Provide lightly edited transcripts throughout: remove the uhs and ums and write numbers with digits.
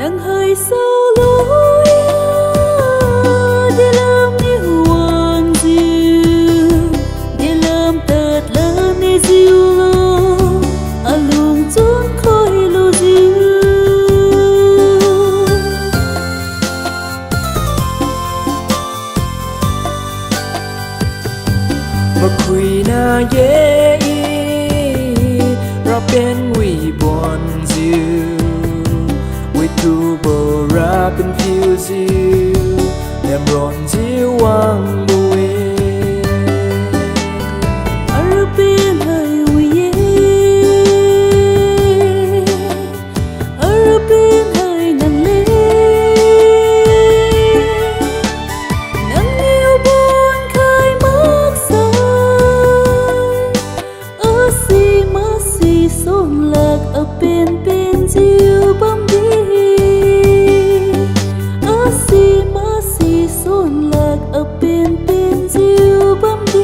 nắng hơi sâu lối để làm như hoàng diệu để làm tật làm như diệu lo à lùng chốn khói lô diệu mà khuy na dễ ra bên nguy buồn diệu tu bờ ra bên phiêu diêu em rộn diêu vang bùi ở bên hơi uye ở bên hơi nắng lê nắng yêu buồn khai mắc sai ở xi xôn lạc ở bên diêu bấm đi xôn lạc ở bên diêu bấm đi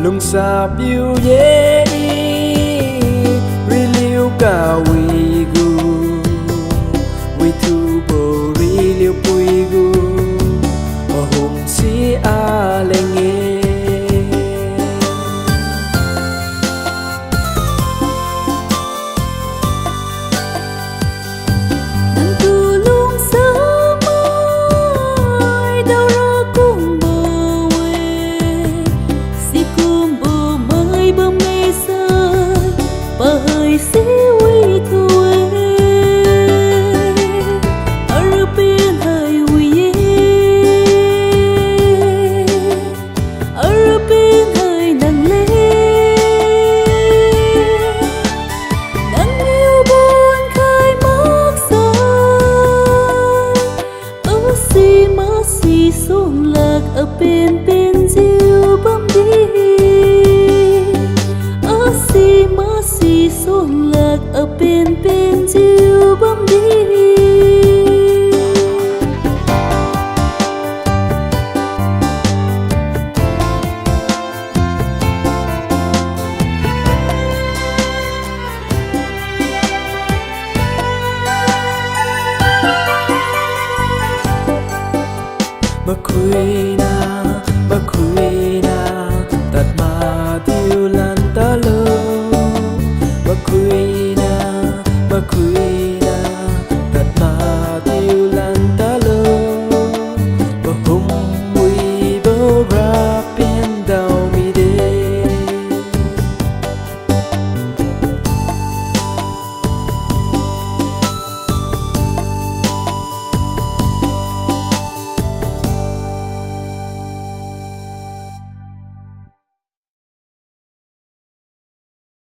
lung sa biu ye ri liu ka wi gu wi tu bo ri liu pui gu mà hôm si a lê nghe nắng tu lung sớm mai đâu ra cùng bờ quê si cùng bờ mai bơm mê rơi bờ hơi si uy thu ở bên hơi uy ở bên hơi nắng lê nắng yêu buồn khai mắc sai ở xi xôn lạc ở bên diêu bấm đi ở xi xôn lạc ở bên diêu bấm đi mà khuy na